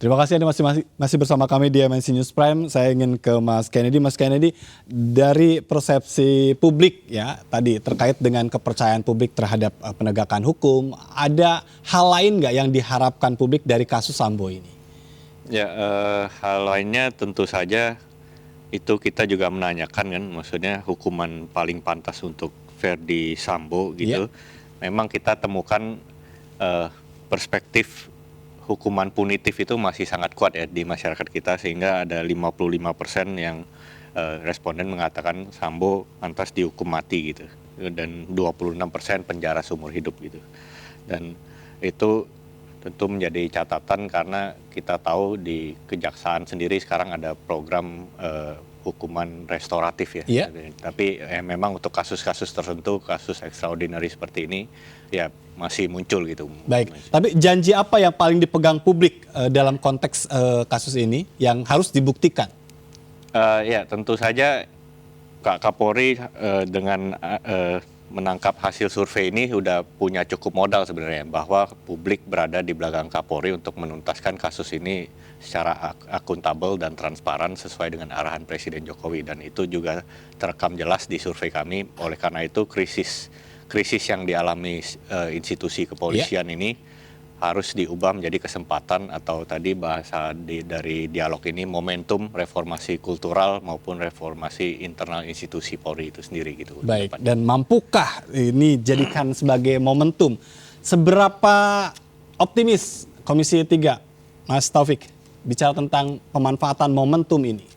Terima kasih Anda masih bersama kami di MNC News Prime. Saya ingin ke Mas Kennedy. Mas Kennedy, dari persepsi publik ya tadi terkait dengan kepercayaan publik terhadap penegakan hukum, ada hal lain nggak yang diharapkan publik dari kasus Sambo ini? Ya, hal lainnya tentu saja itu kita juga menanyakan kan, maksudnya hukuman paling pantas untuk Verdi Sambo gitu. Memang kita temukan perspektif hukuman punitif itu masih sangat kuat ya di masyarakat kita, sehingga ada 55% yang responden mengatakan Sambo pantas dihukum mati gitu, dan 26% penjara seumur hidup gitu. Dan itu tentu menjadi catatan karena kita tahu di kejaksaan sendiri sekarang ada program hukuman restoratif ya. Tapi memang untuk kasus-kasus tertentu, kasus extraordinary seperti ini ya masih muncul gitu. Baik, tapi janji apa yang paling dipegang publik dalam konteks kasus ini yang harus dibuktikan? Ya tentu saja Kak Kapolri dengan menangkap hasil survei ini sudah punya cukup modal sebenarnya, bahwa publik berada di belakang Kapolri untuk menuntaskan kasus ini secara akuntabel dan transparan sesuai dengan arahan Presiden Jokowi, dan itu juga terekam jelas di survei kami. Oleh karena itu krisis yang dialami institusi kepolisian ini harus diubah menjadi kesempatan, atau tadi bahasa dari dialog ini, momentum reformasi kultural maupun reformasi internal institusi Polri itu sendiri gitu. Baik, dan mampukah ini jadikan sebagai momentum? Seberapa optimis Komisi 3, Mas Taufik, bicara tentang pemanfaatan momentum ini?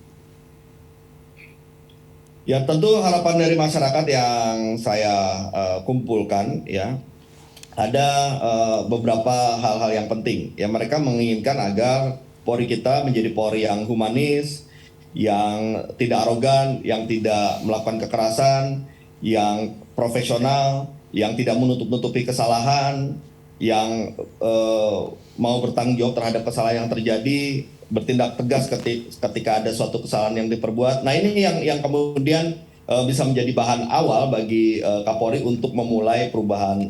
Ya tentu harapan dari masyarakat yang saya kumpulkan ya, ada beberapa hal-hal yang penting. Ya, mereka menginginkan agar Polri kita menjadi Polri yang humanis, yang tidak arogan, yang tidak melakukan kekerasan, yang profesional, yang tidak menutup-nutupi kesalahan, yang mau bertanggung jawab terhadap kesalahan yang terjadi, bertindak tegas ketika ada suatu kesalahan yang diperbuat. Nah, ini yang kemudian bisa menjadi bahan awal bagi Kapolri untuk memulai perubahan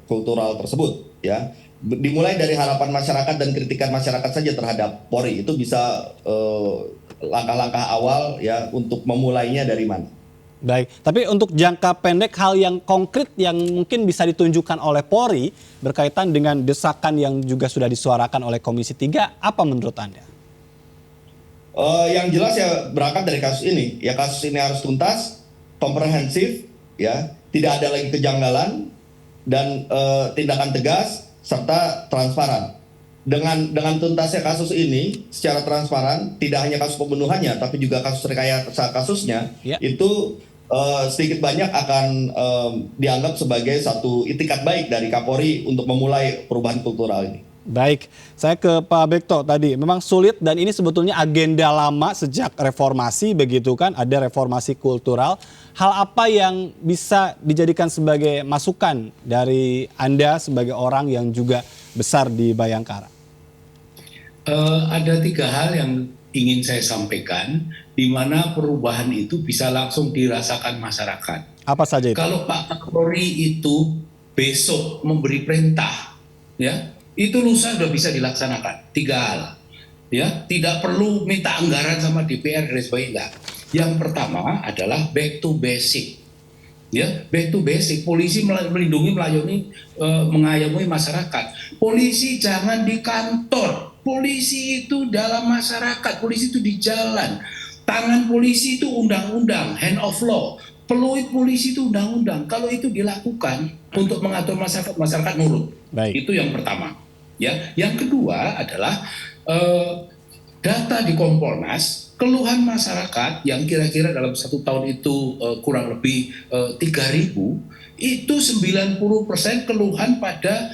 kultural tersebut ya. Dimulai dari harapan masyarakat dan kritikan masyarakat saja terhadap Polri, itu bisa langkah-langkah awal ya untuk memulainya dari mana. Baik, tapi untuk jangka pendek, hal yang konkret yang mungkin bisa ditunjukkan oleh Polri berkaitan dengan desakan yang juga sudah disuarakan oleh Komisi 3, apa menurut Anda? Yang jelas ya berangkat dari kasus ini. Ya, kasus ini harus tuntas, komprehensif, ya, tidak ada lagi kejanggalan, dan tindakan tegas serta transparan. Dengan tuntasnya kasus ini secara transparan, tidak hanya kasus pembunuhannya, tapi juga kasus rekayasa kasusnya, itu sedikit banyak akan dianggap sebagai satu itikat baik dari Kapolri untuk memulai perubahan kultural ini. Baik, saya ke Pak Bekto tadi. Memang sulit, dan ini sebetulnya agenda lama sejak reformasi begitu kan, ada reformasi kultural. Hal apa yang bisa dijadikan sebagai masukan dari Anda sebagai orang yang juga besar di Bayangkara? Ada 3 hal yang ingin saya sampaikan, di mana perubahan itu bisa langsung dirasakan masyarakat. Apa saja itu? Kalau Pak Kapolri itu besok memberi perintah, ya, itu lusa sudah bisa dilaksanakan. 3 hal, ya, tidak perlu minta anggaran sama DPR dan sebagainya. Yang pertama adalah back to basic, ya, back to basic. Polisi melindungi, melayani, mengayomi masyarakat. Polisi jangan di kantor, polisi itu dalam masyarakat, polisi itu di jalan. Tangan polisi itu undang-undang, hand of law. Peluit polisi itu undang-undang. Kalau itu dilakukan untuk mengatur masyarakat, masyarakat nurut. Baik. Itu yang pertama. Ya, yang kedua adalah data di Kompolnas, keluhan masyarakat yang kira-kira dalam 1 tahun itu kurang lebih 3.000, itu 90% keluhan pada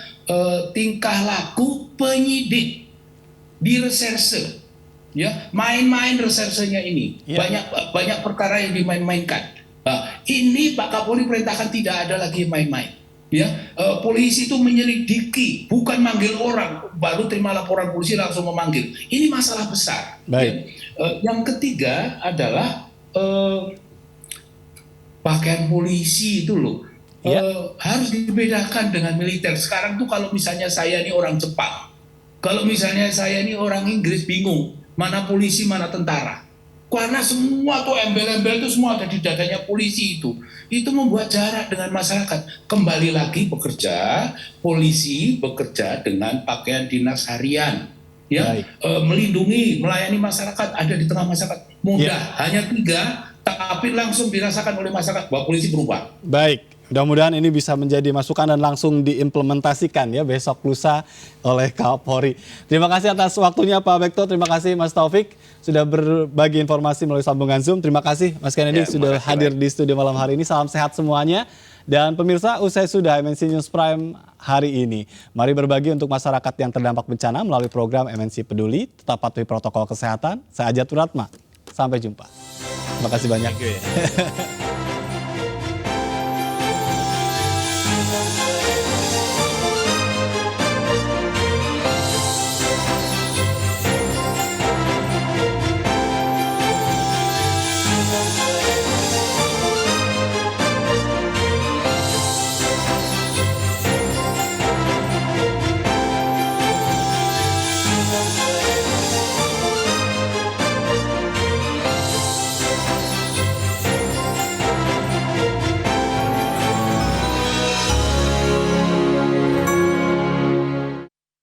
tingkah laku penyidik di reserse. Ya, main-main resersenya ini, banyak perkara yang dimain-mainkan. Nah, ini Pak Kapolri perintahkan tidak ada lagi main-main. Ya, polisi itu menyelidiki, bukan manggil orang baru terima laporan polisi langsung memanggil. Ini masalah besar. Baik. Ya. Yang ketiga adalah pakaian polisi itu loh, harus dibedakan dengan militer. Sekarang tuh kalau misalnya saya ini orang Jepang, Kalau misalnya saya ini orang Inggris bingung, mana polisi, mana tentara. Karena semua tuh embel-embel itu semua ada di dadanya polisi itu. Itu membuat jarak dengan masyarakat. Kembali lagi bekerja, polisi bekerja dengan pakaian dinas harian. Ya, melindungi, melayani masyarakat, ada di tengah masyarakat. Mudah, hanya 3, tapi langsung dirasakan oleh masyarakat bahwa polisi berubah. Baik, mudah-mudahan ini bisa menjadi masukan dan langsung diimplementasikan ya besok lusa oleh Kapolri. Terima kasih atas waktunya Pak Bekto, terima kasih Mas Taufik sudah berbagi informasi melalui sambungan Zoom. Terima kasih Mas Kennedy sudah hadir di studio malam hari ini. Salam sehat semuanya. Dan pemirsa, usai sudah MNC News Prime hari ini. Mari berbagi untuk masyarakat yang terdampak bencana melalui program MNC Peduli. Tetap patuhi protokol kesehatan. Saya Ajat Turatma. Sampai jumpa. Terima kasih banyak.